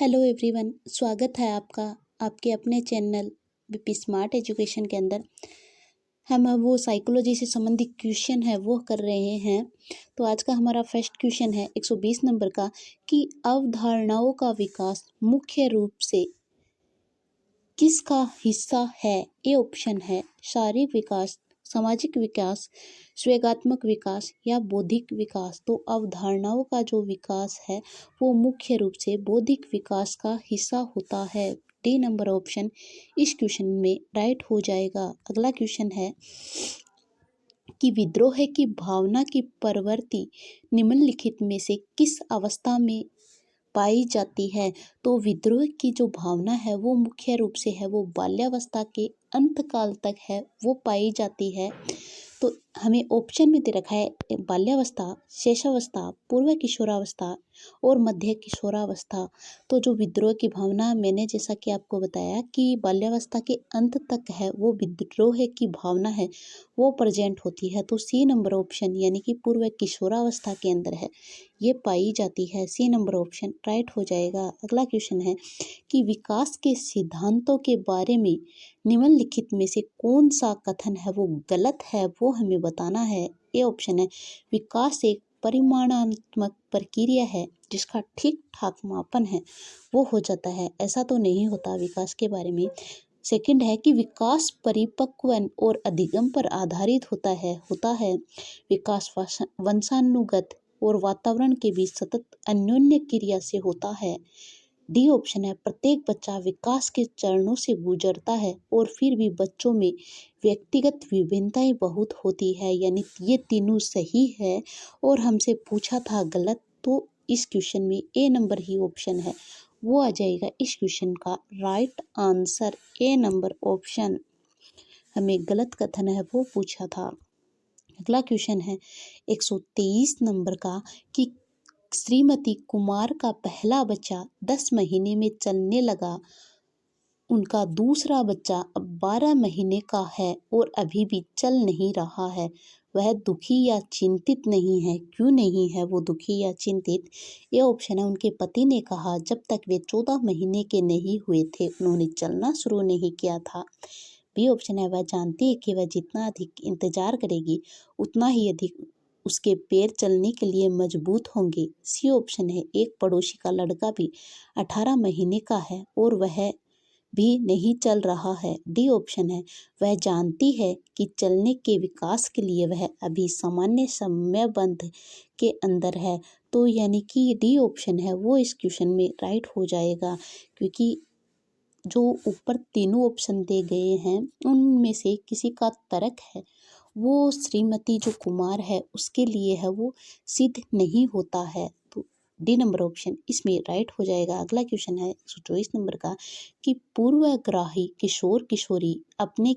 Hello everyone, स्वागत है आपका आपके अपने चैनल बीपी स्मार्ट एजुकेशन के अंदर। हम अब वो साइकोलॉजी से संबंधित क्वेश्चन है वो कर रहे हैं। तो आज का हमारा फर्स्ट क्वेश्चन है 120 नंबर का कि अवधारणाओं का विकास मुख्य रूप से किसका हिस्सा है। ए ऑप्शन है शारीरिक विकास, सामाजिक विकास, स्वेगात्मक विकास या बौद्धिक विकास। तो अवधारणाओं का जो विकास है वो मुख्य रूप से बौद्धिक विकास का हिस्सा होता है। डी नंबर ऑप्शन इस क्वेश्चन में राइट हो जाएगा। अगला क्वेश्चन है कि विद्रोह की भावना की प्रवृत्ति निम्नलिखित में से किस अवस्था में पाई जाती है। तो विद्रोह की जो भावना है वो मुख्य रूप से है वो बाल्यावस्था के अंतकाल तक है वो पाई जाती है। तो हमें ऑप्शन में दे रखा है बाल्यावस्था, शैशवावस्था, पूर्व किशोरावस्था और मध्य किशोरावस्था। तो जो विद्रोह की भावना मैंने जैसा कि आपको बताया कि बाल्यावस्था के अंत तक है वो विद्रोह की भावना है वो प्रेजेंट होती है। तो सी नंबर ऑप्शन यानी कि पूर्व किशोरावस्था के अंदर है ये पाई जाती है। सी नंबर ऑप्शन राइट हो जाएगा। अगला क्वेश्चन है कि विकास के सिद्धांतों के बारे में निम्नलिखित में से कौन सा कथन है वो गलत है वो हमें बताना है। ए ऑप्शन है विकास एक परिमाणात्मक प्रक्रिया है जिसका ठीक ठाक मापन है वो हो जाता है। ऐसा तो नहीं होता विकास के बारे में। सेकंड है कि विकास परिपक्व और अधिगम पर आधारित होता है। विकास वंशानुगत और वातावरण के बीच सतत अन्योन्य क्रिया से होता है। डी ऑप्शन है प्रत्येक बच्चा विकास के चरणों से गुजरता है और फिर भी बच्चों में व्यक्तिगत विभिन्नताएं बहुत होती है। यानी ये तीनों सही है और हमसे पूछा था गलत। तो इस क्वेश्चन में ए नंबर ही ऑप्शन है वो आ जाएगा इस क्वेश्चन का राइट आंसर। ए नंबर ऑप्शन हमें गलत कथन है वो पूछा था। अगला क्वेश्चन है 123 नंबर का कि श्रीमती कुमार का पहला बच्चा 10 महीने में चलने लगा। उनका दूसरा बच्चा अब 12 महीने का है और अभी भी चल नहीं रहा है। वह दुखी या चिंतित नहीं है। क्यों नहीं है वो दुखी या चिंतित? ये ऑप्शन है उनके पति ने कहा जब तक वे 14 महीने के नहीं हुए थे उन्होंने चलना शुरू नहीं किया था। बी ऑप्शन है वह जानती है कि वह जितना अधिक इंतजार करेगी उतना ही अधिक उसके पैर चलने के लिए मजबूत होंगे। सी ऑप्शन है एक पड़ोसी का लड़का भी 18 महीने का है और वह भी नहीं चल रहा है। डी ऑप्शन है वह जानती है कि चलने के विकास के लिए वह अभी सामान्य समयबंध के अंदर है। तो यानी कि डी ऑप्शन है वो इस क्वेश्चन में राइट हो जाएगा क्योंकि जो ऊपर तीनों ऑप्शन दे गए हैं उनमें से किसी का तर्क है वो श्रीमती जो कुमार है उसके लिए है वो सिद्ध नहीं होता है। तो डी नंबर ऑप्शन इसमें राइट हो जाएगा। अगला क्वेश्चन है 124 नंबर का कि पूर्वाग्रही किशोर किशोरी अपने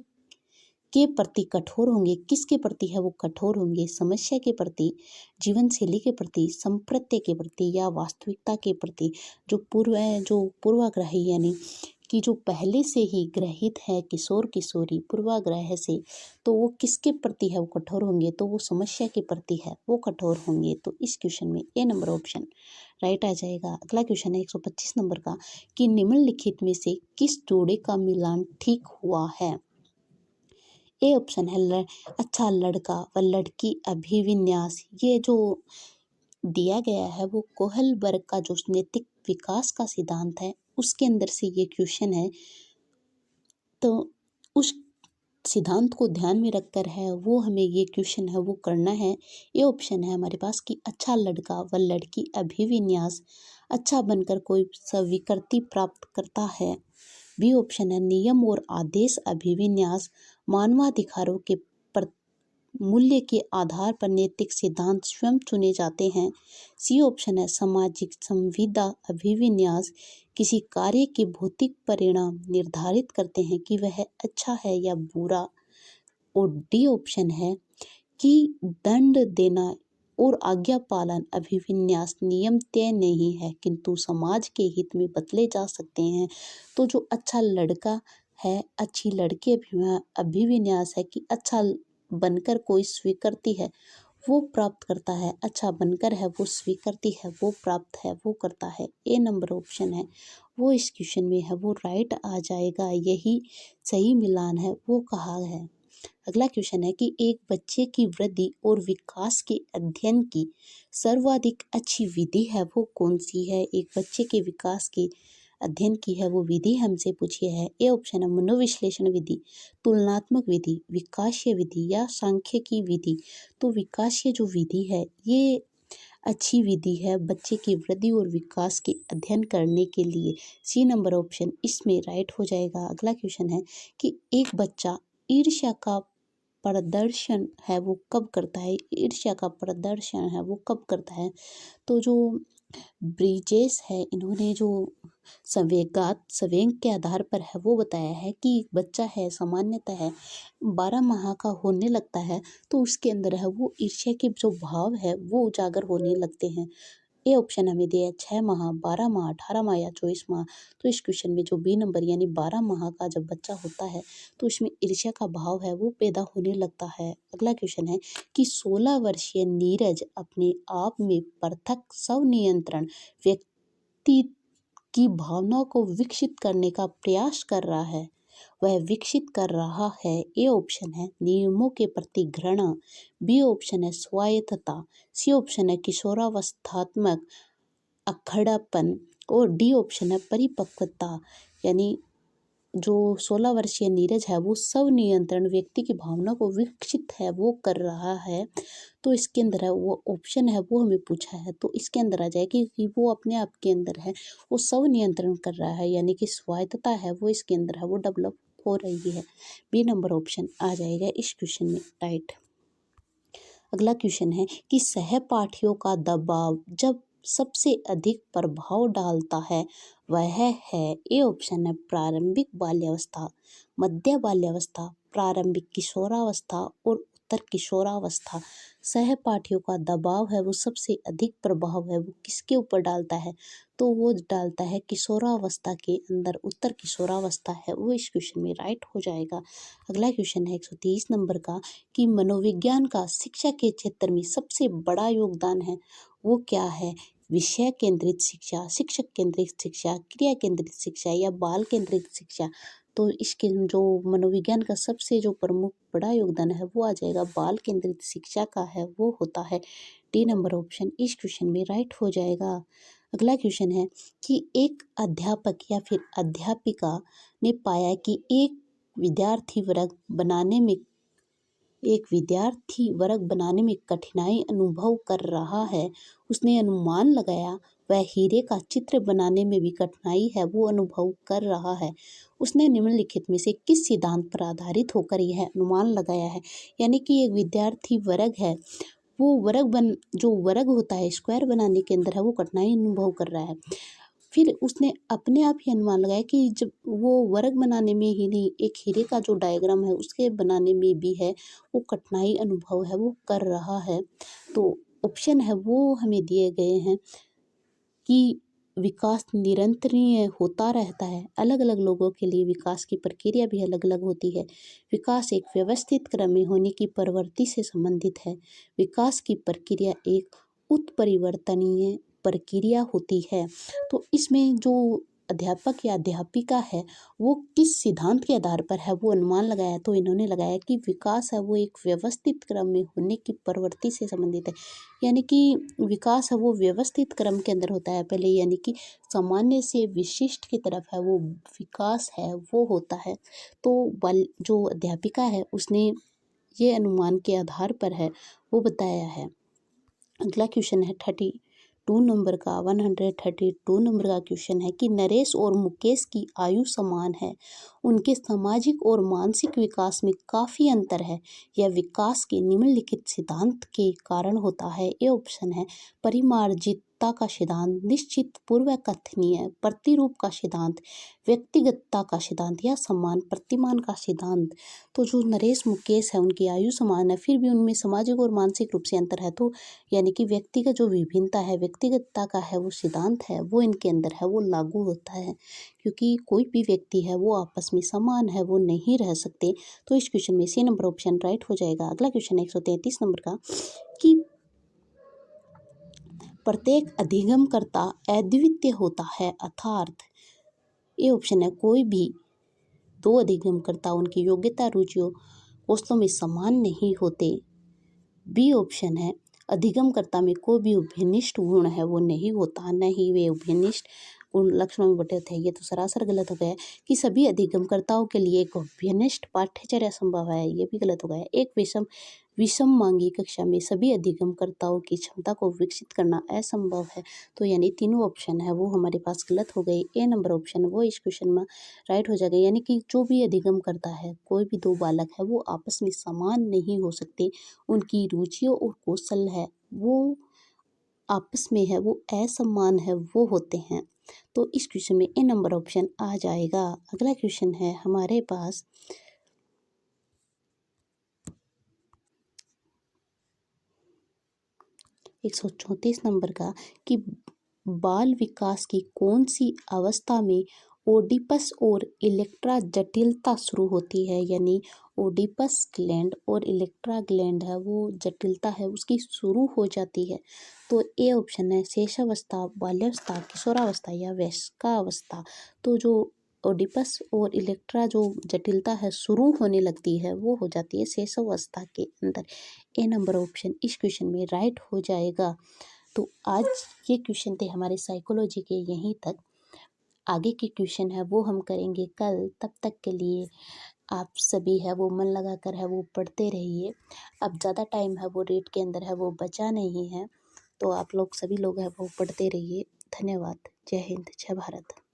के प्रति कठोर होंगे। किसके प्रति है वो कठोर होंगे? समस्या के प्रति, जीवन शैली के प्रति, संप्रत्य के प्रति या वास्तविकता के प्रति। जो पूर्वाग्रही यानी कि जो पहले से ही ग्रहित है किशोर किशोरी पूर्वाग्रह से, तो वो किसके प्रति है वो कठोर होंगे? तो वो समस्या के प्रति है वो कठोर होंगे। तो इस क्वेश्चन में ए नंबर ऑप्शन राइट आ जाएगा। अगला क्वेश्चन है 125 नंबर का कि निम्नलिखित में से किस जोड़े का मिलान ठीक हुआ है। ए ऑप्शन है अच्छा लड़का व लड़की अभिविन्यास। ये जो दिया गया है वो कोहलबर्ग का जो नैतिक विकास का सिद्धांत है उसके अंदर से ये क्वेश्चन है। तो उस सिद्धांत को ध्यान में रखकर है वो हमें ये क्वेश्चन है वो करना है। ये ऑप्शन है हमारे पास कि अच्छा लड़का व लड़की अभिविन्यास अच्छा बनकर कोई स्वीकृति प्राप्त करता है। बी ऑप्शन है नियम और आदेश अभिविन्यास मानवाधिकारों के मूल्य के आधार पर नैतिक सिद्धांत स्वयं चुने जाते हैं। सी ऑप्शन है सामाजिक संविदा अभिविन्यास किसी कार्य के भौतिक परिणाम निर्धारित करते हैं कि वह अच्छा है या बुरा। और डी ऑप्शन है कि दंड देना और आज्ञा पालन अभिविन्यास नियम तय नहीं है किंतु समाज के हित में बदले जा सकते हैं। तो जो अच्छा लड़का है अच्छी लड़की अभिविन्यास है कि अच्छा बनकर कोई स्वीकृति है वो प्राप्त करता है, अच्छा बनकर है वो स्वीकृति है, वो प्राप्त है वो करता है। ए नंबर ऑप्शन है वो इस क्वेश्चन में है, वो राइट आ जाएगा, यही सही मिलान है, वो कहा है। अगला क्वेश्चन है कि एक बच्चे की वृद्धि और विकास के अध्ययन की सर्वाधिक अच्छी विधि है वो कौन सी है। एक बच्चे के विकास के अध्ययन की है वो विधि हमसे पूछी है। ए ऑप्शन है मनोविश्लेषण विधि, तुलनात्मक विधि, विकासीय विधि या सांख्यिकी विधि। तो विकासीय जो विधि है ये अच्छी विधि है बच्चे की वृद्धि और विकास के अध्ययन करने के लिए। सी नंबर ऑप्शन इसमें राइट हो जाएगा। अगला क्वेश्चन है कि एक बच्चा ईर्ष्या का प्रदर्शन है वो कब करता है। ईर्ष्या का प्रदर्शन है वो कब करता है। तो जो ब्रिजेस है इन्होंने जो संवेग के आधार पर है वो बताया है कि एक बच्चा है सामान्यतः है 12 माह का होने लगता है तो उसके अंदर है वो ईर्ष्या के जो भाव है वो उजागर होने लगते हैं। ए ऑप्शन हमें दिया है 6 माह, 12 माह, 18 माह या 24 माह। तो इस क्वेश्चन में जो बी नंबर यानी 12 माह का जब बच्चा होता है तो उसमें ईर्ष्या का भाव है वो पैदा होने लगता है। अगला क्वेश्चन है कि 16 वर्षीय नीरज अपने आप में पृथक स्वनियंत्रण व्यक्ति की भावना को विकसित करने का प्रयास कर रहा है। वह विकसित कर रहा है। ए ऑप्शन है नियमों के प्रति घृणा, बी ऑप्शन है स्वायत्तता, सी ऑप्शन है किशोरावस्थात्मक अखड़ापन और डी ऑप्शन है परिपक्वता। यानी जो 16 वर्षीय नीरज है वो स्वनियंत्रण व्यक्ति की भावना को विकसित है वो कर रहा है। तो इसके अंदर है वो ऑप्शन है वो हमें पूछा है तो इसके अंदर आ जाए कि वो अपने आप के अंदर है वो स्वनियंत्रण कर रहा है यानी कि स्वायत्तता है वो इसके अंदर है वो डेवलप हो रही है। बी नंबर ऑप्शन आ जाएगा इस क्वेश्चन में राइट। अगला क्वेश्चन है कि सहपाठियों का दबाव जब सबसे अधिक प्रभाव डालता है वह है। ए ऑप्शन है प्रारंभिक बाल्यावस्था, मध्य बाल्यावस्था, प्रारंभिक किशोरावस्था और उत्तर किशोरावस्था। सहपाठियों का दबाव है वो सबसे अधिक प्रभाव है वो किसके ऊपर डालता है तो वो डालता है किशोरावस्था के अंदर, उत्तर किशोरावस्था है वो इस क्वेश्चन में राइट हो जाएगा। अगला क्वेश्चन है 130 नंबर का कि मनोविज्ञान का शिक्षा के क्षेत्र में सबसे बड़ा योगदान है वो क्या है। विषय केंद्रित शिक्षा, शिक्षक केंद्रित शिक्षा, क्रिया केंद्रित शिक्षा या बाल केंद्रित शिक्षा। तो इसके जो मनोविज्ञान का सबसे जो प्रमुख बड़ा योगदान है वो आ जाएगा बाल केंद्रित शिक्षा का है वो होता है। डी नंबर ऑप्शन इस क्वेश्चन में राइट हो जाएगा। अगला क्वेश्चन है कि एक अध्यापक या फिर अध्यापिका ने पाया कि एक विद्यार्थी वर्ग बनाने में कठिनाई अनुभव कर रहा है। उसने अनुमान लगाया वह हीरे का चित्र बनाने में भी कठिनाई है वो अनुभव कर रहा है। उसने निम्नलिखित में से किस सिद्धांत पर आधारित होकर यह अनुमान लगाया है। यानी कि एक विद्यार्थी वर्ग है वो जो वर्ग होता है स्क्वायर बनाने के अंदर है वो कठिनाई अनुभव कर रहा है। फिर उसने अपने आप ही अनुमान लगाया कि जब वो वर्ग बनाने में ही नहीं एक हीरे का जो डायग्राम है उसके बनाने में भी है वो कठिनाई अनुभव है वो कर रहा है। तो ऑप्शन है वो हमें दिए गए हैं कि विकास निरंतरीय होता रहता है। अलग अलग लोगों के लिए विकास की प्रक्रिया भी अलग अलग होती है। विकास एक व्यवस्थित क्रम में होने की प्रवृत्ति से संबंधित है। विकास की प्रक्रिया एक उत्परिवर्तनीय प्रक्रिया होती है। तो इसमें जो अध्यापक या अध्यापिका है वो किस सिद्धांत के आधार पर है वो अनुमान लगाया तो इन्होंने लगाया कि विकास है वो एक व्यवस्थित क्रम में होने की प्रवृत्ति से संबंधित है। यानी कि विकास है वो व्यवस्थित क्रम के अंदर होता है पहले, यानी कि सामान्य से विशिष्ट की तरफ है वो विकास है वो होता है। तो जो अध्यापिका है उसने ये अनुमान के आधार पर है वो बताया है। अगला क्वेश्चन है 132 नंबर का क्वेश्चन है कि नरेश और मुकेश की आयु समान है, उनके सामाजिक और मानसिक विकास में काफ़ी अंतर है, यह विकास के निम्नलिखित सिद्धांत के कारण होता है। ये ऑप्शन है परिमार्जित व्यक्तिगतता का सिद्धांत, निश्चित पूर्व कथनीय प्रतिरूप का सिद्धांत, व्यक्तिगतता का सिद्धांत या समान प्रतिमान का सिद्धांत। तो जो नरेश मुकेश है उनकी आयु समान है, फिर भी उनमें सामाजिक और मानसिक रूप से अंतर है। तो यानी कि व्यक्ति का जो विभिन्नता है, व्यक्तिगतता का है वो सिद्धांत है, वो इनके अंदर है, वो लागू होता है, क्योंकि कोई भी व्यक्ति है वो आपस में समान है, वो नहीं रह सकते। तो इस क्वेश्चन में सी नंबर ऑप्शन राइट हो जाएगा। अगला क्वेश्चन 133 नंबर का कि प्रत्येक अधिगमकर्ता अद्वितीय होता है, अर्थात ये ऑप्शन है कोई भी दो अधिगमकर्ता उनकी योग्यता रुचियों वास्तव में समान नहीं होते। बी ऑप्शन है अधिगमकर्ता में कोई भी उभयनिष्ठ गुण है वो नहीं होता, न ही वे उभयनिष्ठ गुण लक्षणों में बटे होते हैं। ये तो सरासर गलत हो गया है कि सभी अधिगमकर्ताओं के लिए एक उभयनिष्ठ पाठ्यचर्या संभव है, ये भी गलत हो गया है। एक विषम मांगी कक्षा में सभी अधिगमकर्ताओं की क्षमता को विकसित करना असंभव है। तो यानी तीनों ऑप्शन है वो हमारे पास गलत हो गए। ए नंबर ऑप्शन वो इस क्वेश्चन में राइट हो जाएगा। यानी कि जो भी अधिगम करता है, कोई भी दो बालक है वो आपस में समान नहीं हो सकते, उनकी रुचियों और कौशल है वो आपस में है वो असमान है वो होते हैं। तो इस क्वेश्चन में ए नंबर ऑप्शन आ जाएगा। अगला क्वेश्चन है हमारे पास 134 नंबर का कि बाल विकास की कौन सी अवस्था में ओडिपस और इलेक्ट्रा जटिलता शुरू होती है। यानी ओडिपस ग्लैंड और इलेक्ट्रा ग्लैंड है वो जटिलता है उसकी शुरू हो जाती है। तो ए ऑप्शन है शेषावस्था, बाल्यावस्था, किशोरावस्था या वयस्कावस्था। तो जो ओडिपस और इलेक्ट्रा जो जटिलता है शुरू होने लगती है वो हो जाती है शेषावस्था के अंदर। ए नंबर ऑप्शन इस क्वेश्चन में राइट हो जाएगा। तो आज ये क्वेश्चन थे हमारे साइकोलॉजी के, यहीं तक। आगे के क्वेश्चन है वो हम करेंगे कल। तब तक के लिए आप सभी है वो मन लगा कर है वो पढ़ते रहिए। अब ज़्यादा टाइम है वो रेट के अंदर है वो बचा नहीं है, तो आप लोग सभी लोग है वो पढ़ते रहिए। धन्यवाद। जय हिंद, जय भारत।